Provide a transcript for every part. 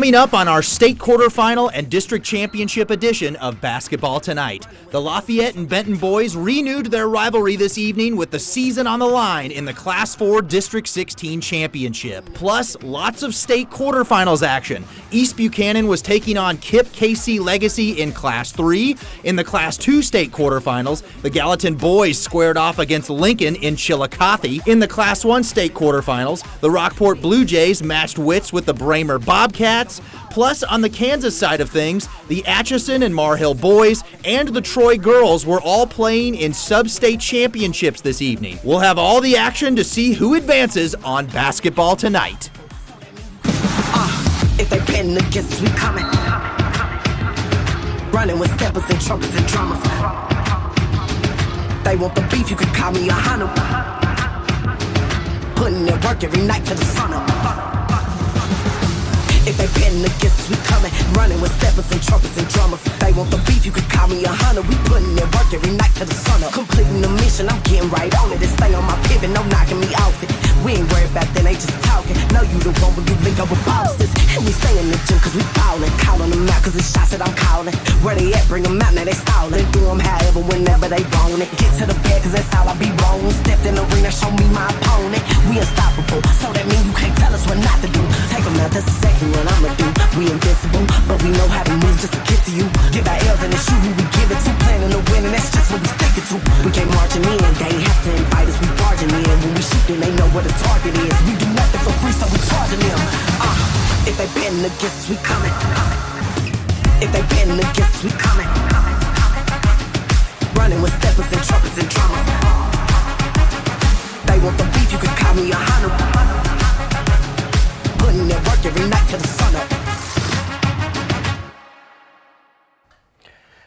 Coming up on our state quarterfinal and district championship edition of Basketball Tonight, the Lafayette and Benton boys renewed their rivalry this evening with the season on the line in the Class 4 District 16 championship. Plus, lots of state quarterfinals action. East Buchanan was taking on KIPP KC Legacy in Class 3. In the Class 2 state quarterfinals, the Gallatin boys squared off against Lincoln in Chillicothe. In the Class 1 state quarterfinals, the Rockport Blue Jays matched wits with the Bramer Bobcats. Plus, on the Kansas side of things, the Atchison and Mar Hill boys and the Troy girls were all playing in sub-state championships this evening. We'll have all the action to see who advances on Basketball Tonight. If they been against, we coming. Running with steppers and trumpets and drummers. They want the beef, you could call me a hunter. Putting in work every night till the sun up. If they been against, we coming. Running with steppers and trumpets and drummers. They want the beef, you could call me a hunter. We putting in work every night till the sun up. Completing the mission, I'm getting right on it. And stay on my pivot, no knocking me off it. We ain't worried about that, they just talking. Know you the one when you link up with bosses. And we stay in the gym cause we ballin'. Call on them out cause it's shots that I'm calling. Where they at, bring them out, now they stallin'. Do them however, whenever they want it. Get to the bed cause that's all I be rolling. Stepped in the arena, show me my opponent. We unstoppable, so that mean you can't tell us what not to do. Take them out, that's exactly what I'ma do. We invincible, but we know how to move just to get to you. Give our L's and the shoe who we give it to. Planning to win and that's just what we stick it to. We can't marching in, they ain't have to invite us, we barging in. When we shoot then they know what the target is. We do nothing for free so we charging them. If they been against, we coming. If they been against, we coming. Running with steppers and trumpets and drummers. They want the beef, you could call me a hunter. Putting in work every night till the sun up.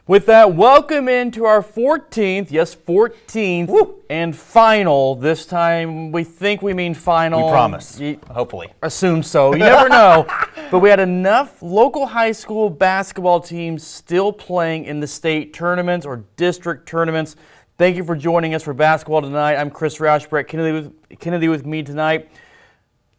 With that, welcome into our 14th, yes, 14th, woo, and final. This time, we think we mean final. We promise, hopefully. Assume so. You never know. But we had enough local high school basketball teams still playing in the state tournaments or district tournaments. Thank you for joining us for Basketball Tonight. I'm Chris Roush, Brett Kennedy with me tonight.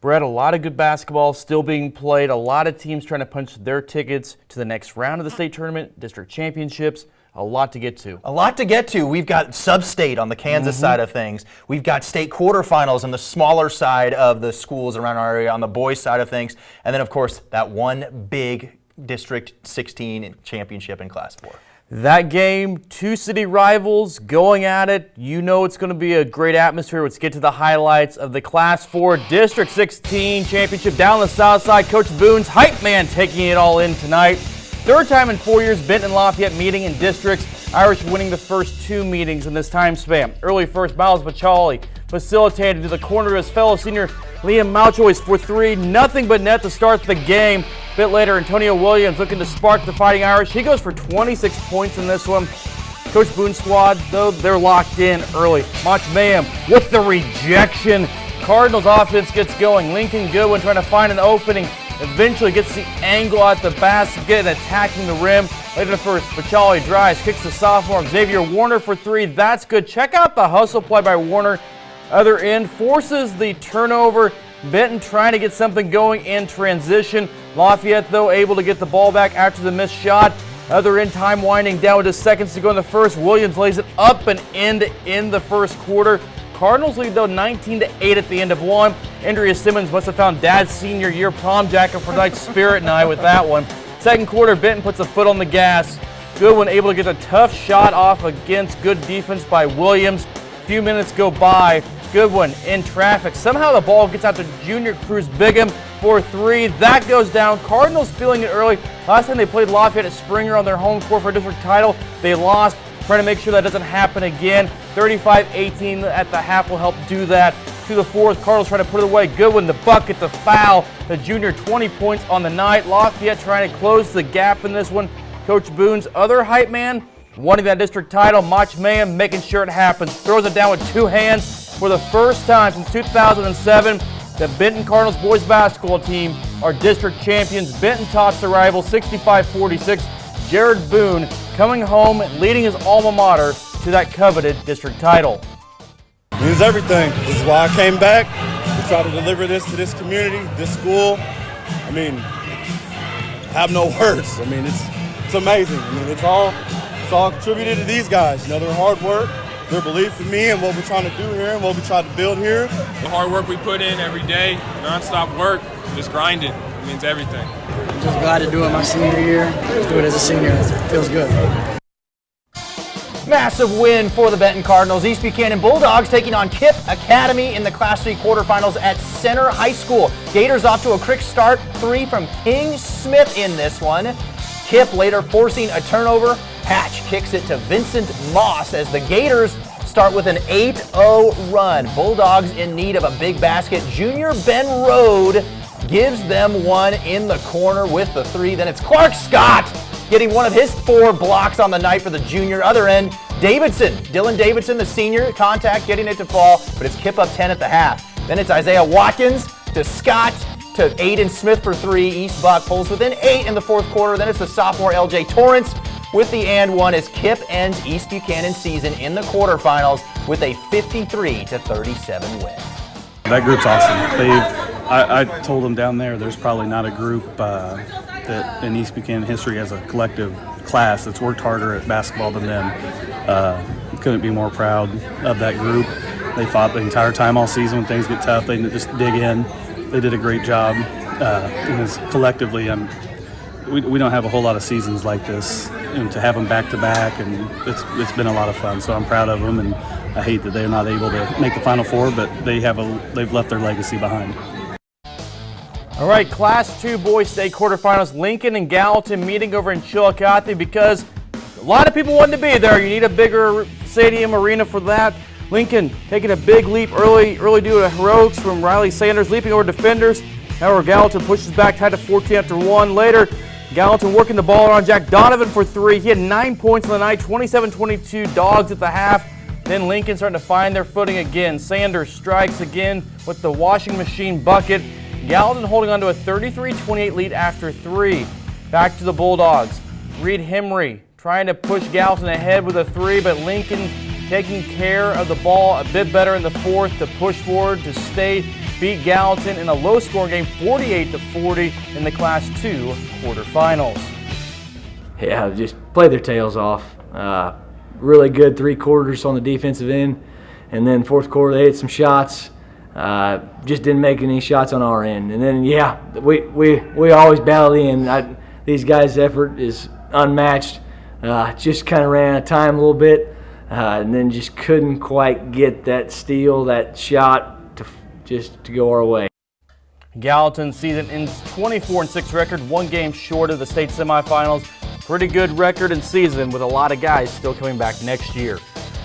Brett, a lot of good basketball still being played. A lot of teams trying to punch their tickets to the next round of the state tournament, district championships. A lot to get to. A lot to get to. We've got sub-state on the Kansas side of things. We've got state quarterfinals on the smaller side of the schools around our area on the boys' side of things. And then, of course, that one big District 16 championship in Class 4. That game, two city rivals going at it. You know it's going to be a great atmosphere. Let's get to the highlights of the Class 4 District 16 championship down the south side. Coach Boone's hype man taking it all in tonight. Third time in 4 years, Benton and Lafayette meeting in districts. Irish winning the first two meetings in this time span. Early first, Miles Bachali facilitated to the corner of his fellow senior Liam Malchois for three. Nothing but net to start the game. A bit later, Antonio Williams looking to spark the Fighting Irish. He goes for 26 points in this one. Coach Boone's squad, though, they're locked in early. Mach Mayhem with the rejection. Cardinals offense gets going. Lincoln Goodwin trying to find an opening. Eventually gets the angle at the basket and attacking the rim. Later the first, Bachali drives, kicks the sophomore Xavier Warner for three. That's good. Check out the hustle play by Warner. Other end forces the turnover. Benton trying to get something going in transition. Lafayette, though, able to get the ball back after the missed shot. Other end, time winding down with just seconds to go in the first. Williams lays it up and in the first quarter. Cardinals lead, though, 19-8 at the end of one. Andrea Simmons must have found Dad's senior year prom jacket for tonight's spirit night with that one. Second quarter, Benton puts a foot on the gas. Goodwin able to get a tough shot off against good defense by Williams. A few minutes go by. Goodwin in traffic. Somehow the ball gets out to Junior Cruz Bigham for three. That goes down. Cardinals feeling it early. Last time they played Lafayette at Springer on their home court for a district title, they lost. Trying to make sure that doesn't happen again. 35-18 at the half will help do that. To the fourth, Cardinals trying to put it away. Goodwin, the bucket, the foul. The junior 20 points on the night. Lafayette trying to close the gap in this one. Coach Boone's other hype man, wanting that district title, Mach Mayhem, making sure it happens. Throws it down with two hands. For the first time since 2007, the Benton Cardinals boys basketball team are district champions. Benton tops the rival 65-46. Jared Boone coming home, leading his alma mater to that coveted district title. It means everything. This is why I came back to try to deliver this to this community, this school. I mean, have no words. I mean, it's amazing. I mean, it's all contributed to these guys. You know, their hard work, their belief in me and what we're trying to do here and what we try to build here. The hard work we put in every day, nonstop work, just grinding. It means everything. I'm just glad to do it my senior year. Do it as a senior. It feels good. Massive win for the Benton Cardinals. East Buchanan Bulldogs taking on Kip Academy in the Class 3 quarterfinals at Center High School. Gators off to a quick start, 3 from King Smith in this one. Kip later forcing a turnover. Hatch kicks it to Vincent Moss as the Gators start with an 8-0 run. Bulldogs in need of a big basket. Junior Ben Rode gives them one in the corner with the 3. Then it's Clark Scott getting one of his 4 blocks on the night for the junior. Other end, Dylan Davidson, the senior, contact, getting it to fall, but it's Kip up 10 at the half. Then it's Isaiah Watkins to Scott to Aiden Smith for 3. East Buck pulls within 8 in the fourth quarter. Then it's the sophomore LJ Torrance with the and one as Kip ends East Buchanan season in the quarterfinals with a 53-37 win. That group's awesome. I told them down there's probably not a group that in East Buchanan history as a collective class that's worked harder at basketball than them. Couldn't be more proud of that group. They fought the entire time all season. When things get tough, they just dig in. They did a great job. And collectively, we don't have a whole lot of seasons like this, and to have them back to back, and it's been a lot of fun. So I'm proud of them, and I hate that they're not able to make the Final Four, but they've left their legacy behind. All right, Class 2 boys state quarterfinals. Lincoln and Gallatin meeting over in Chillicothe because a lot of people wanted to be there. You need a bigger stadium arena for that. Lincoln taking a big leap early due to heroics from Riley Sanders, leaping over defenders. However, Gallatin pushes back, tied to 14 after 1. Later, Gallatin working the ball around Jack Donovan for 3. He had 9 points on the night, 27-22 Dogs at the half. Then Lincoln starting to find their footing again. Sanders strikes again with the washing machine bucket. Gallatin holding on to a 33-28 lead after 3. Back to the Bulldogs. Reed Hemry trying to push Gallatin ahead with a 3, but Lincoln taking care of the ball a bit better in the fourth to push forward to beat Gallatin in a low-scoring game, 48-40 in the Class 2 quarterfinals. Yeah, just played their tails off. Really good 3 quarters on the defensive end, and then fourth quarter they hit some shots. Just didn't make any shots on our end, and then we always battle in. These guys' effort is unmatched. Just kind of ran out of time a little bit, and then just couldn't quite get that steal, that shot to go our way. Gallatin's season ends 24-6 record, 1 game short of the state semifinals. Pretty good record and season with a lot of guys still coming back next year.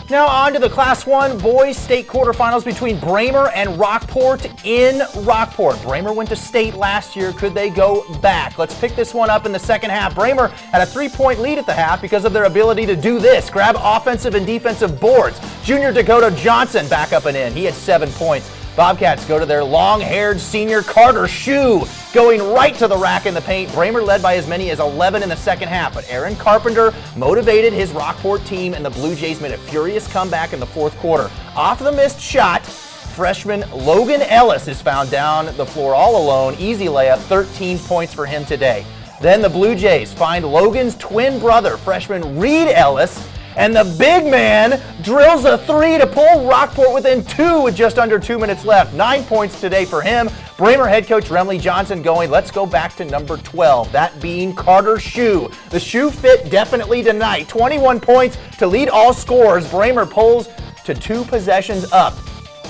Now on to the Class 1 boys state quarterfinals between Bramer and Rockport in Rockport. Bramer went to state last year. Could they go back? Let's pick this one up in the second half. Bramer had a 3-point lead at the half because of their ability to do this, grab offensive and defensive boards. Junior Dakota Johnson back up and in. He had 7 points. Bobcats go to their long-haired senior Carter Shue, going right to the rack in the paint. Bramer led by as many as 11 in the second half, but Aaron Carpenter motivated his Rockport team, and the Blue Jays made a furious comeback in the fourth quarter. Off the missed shot, freshman Logan Ellis is found down the floor all alone. Easy layup, 13 points for him today. Then the Blue Jays find Logan's twin brother, freshman Reed Ellis, and the big man drills a 3 to pull Rockport within 2 with just under 2 minutes left. 9 points today for him. Bramer head coach Remley Johnson going, let's go back to number 12, that being Carter Shue. The shoe fit definitely tonight. 21 points to lead all scorers. Bramer pulls to 2 possessions up.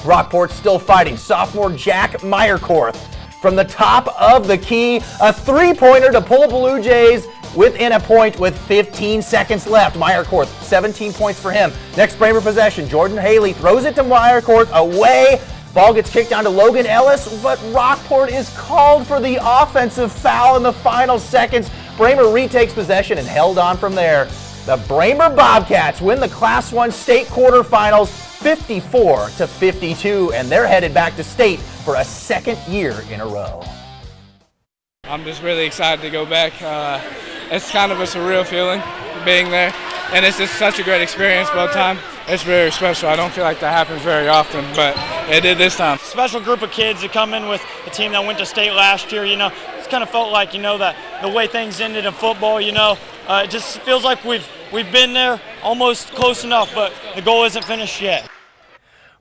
Rockport still fighting. Sophomore Jack Meyerkorth from the top of the key, a 3-pointer to pull Blue Jays within a point with 15 seconds left. Meyerkorth, 17 points for him. Next Bramer possession, Jordan Haley throws it to Meyerkorth, away. Ball gets kicked down to Logan Ellis, but Rockport is called for the offensive foul in the final seconds. Bramer retakes possession and held on from there. The Bramer Bobcats win the Class 1 state quarterfinals 54-52, and they're headed back to state for a second year in a row. I'm just really excited to go back. It's kind of a surreal feeling being there, and it's just such a great experience both times. It's very special. I don't feel like that happens very often, but it did this time. Special group of kids that come in with a team that went to state last year. You know, it's kind of felt like, that the way things ended in football, it just feels like we've been there almost close enough, but the goal isn't finished yet.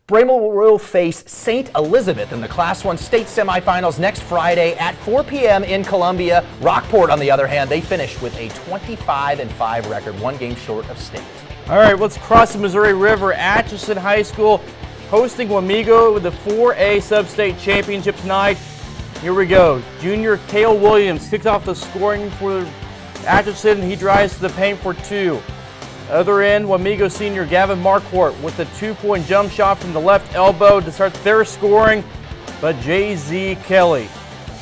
Bramel will face St. Elizabeth in the Class 1 state semifinals next Friday at 4 p.m. in Columbia. Rockport, on the other hand, they finished with a 25-5 record, 1 game short of state. All right, let's cross the Missouri River. Atchison High School hosting Wamego with the 4A Sub-State Championship tonight. Here we go. Junior Cale Williams kicks off the scoring for Atchison. He drives to the paint for 2. Other end, Wamego senior Gavin Marquardt with a 2-point jump shot from the left elbow to start their scoring. But J.Z. Kelly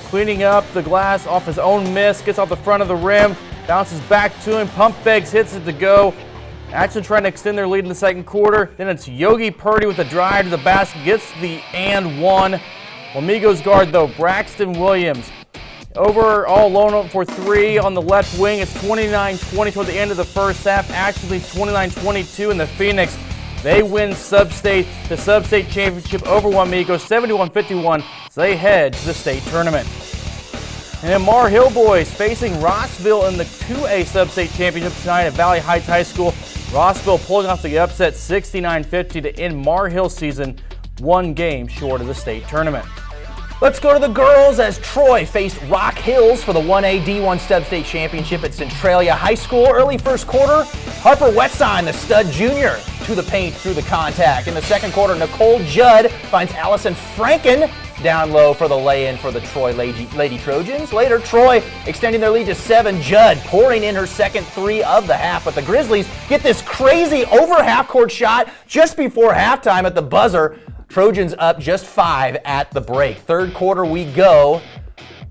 cleaning up the glass off his own miss, gets off the front of the rim, bounces back to him, pump fakes, hits it to go. Atchison trying to extend their lead in the second quarter. Then it's Yogi Purdy with a drive to the basket, gets the and one. Wamego's guard, though, Braxton Williams. Overall, lone for 3 on the left wing. It's 29-20 toward the end of the first half. Actually, 29-22 in the Phoenix. They win the Sub-State Championship over Wamego, 71-51, so they head to the state tournament. And then Mar Hill boys facing Rossville in the 2A Sub-State Championship tonight at Valley Heights High School. Rossville pulling off the upset 69-50 to end Mar Hill's season 1 game short of the state tournament. Let's go to the girls as Troy faced Rock Hills for the 1A D1 Sub-State Championship at Centralia High School. Early first quarter, Harper Wetsign, the stud junior, to the paint through the contact. In the second quarter, Nicole Judd finds Allison Franken down low for the lay-in for the Troy Lady Trojans. Later, Troy extending their lead to 7. Judd pouring in her second 3 of the half, but the Grizzlies get this crazy over half-court shot just before halftime at the buzzer. Trojans up just 5 at the break. Third quarter we go.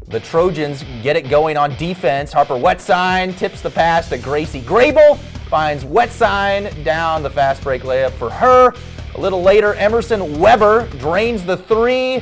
The Trojans get it going on defense. Harper Wetsign tips the pass to Gracie Grable. Finds Wetsign down the fast break layup for her. A little later, Emerson Weber drains the 3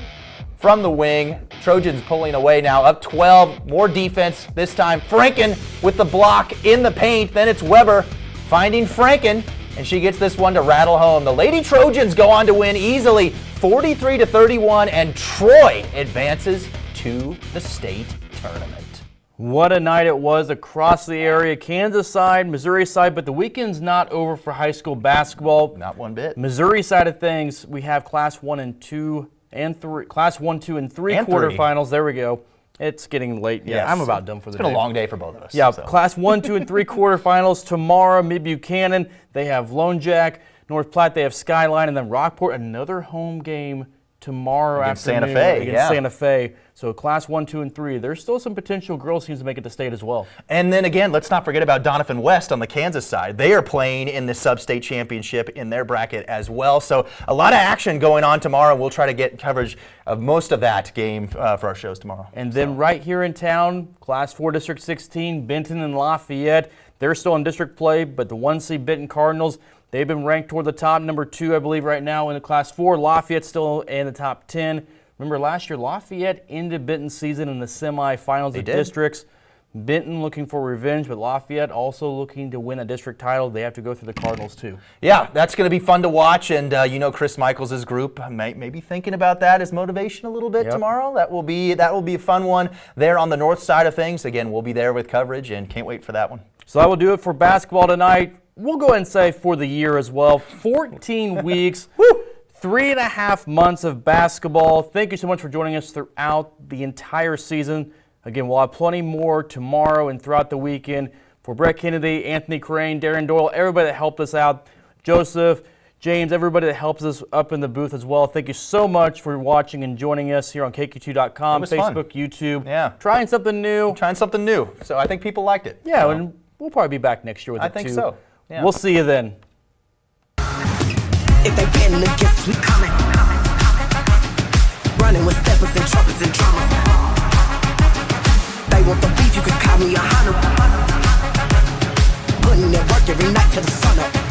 from the wing. Trojans pulling away now, up 12. More defense. This time Franken with the block in the paint. Then it's Weber finding Franken, and she gets this one to rattle home. The Lady Trojans go on to win easily, 43-31, and Troy advances to the state tournament. What a night it was across the area. Kansas side, Missouri side, but the weekend's not over for high school basketball. Not one bit. Missouri side of things, we have Class 1, 2, and 3 quarterfinals. There we go. It's getting late. Yeah, Yes. I'm about done for the day. It's been a long day for both of us. Yeah, so. Class 1, 2, and 3 quarterfinals tomorrow. Mid-Buchanan, they have Lone Jack. North Platte, they have Skyline, and then Rockport, another home game tomorrow Against afternoon Santa Fe, against yeah. Santa Fe. So Class 1, 2, and 3. There's still some potential girls teams to make it to state as well. And then again, let's not forget about Donovan West on the Kansas side. They are playing in the Sub-State Championship in their bracket as well. So a lot of action going on tomorrow. We'll try to get coverage of most of that game for our shows tomorrow. And then right here in town, Class 4 District 16, Benton and Lafayette. They're still in district play, but the 1C Benton Cardinals, they've been ranked toward the top, number 2, I believe, right now in the Class 4. Lafayette still in the top 10. Remember last year, Lafayette ended Benton's season in the semifinals of districts. Benton looking for revenge, but Lafayette also looking to win a district title. They have to go through the Cardinals too. Yeah, that's going to be fun to watch, and Chris Michaels' group may be thinking about that as motivation a little bit tomorrow. That will be a fun one there on the north side of things. Again, we'll be there with coverage, and can't wait for that one. So that will do it for basketball tonight. We'll go ahead and say for the year as well. 14 weeks. 3.5 months of basketball. Thank you so much for joining us throughout the entire season. Again, we'll have plenty more tomorrow and throughout the weekend. For Brett Kennedy, Anthony Crane, Darren Doyle, everybody that helped us out, Joseph, James, everybody that helps us up in the booth as well. Thank you so much for watching and joining us here on KQ2.com, Facebook, fun. YouTube. Yeah. Trying something new. So I think people liked it. Yeah, and we'll probably be back next year with it too. I think so. Yeah. We'll see you then. If they pin against, we coming. Running with steppers and trumpets and drummers. They want the beef, you can call me a hunter. Putting in work every night till the sun up.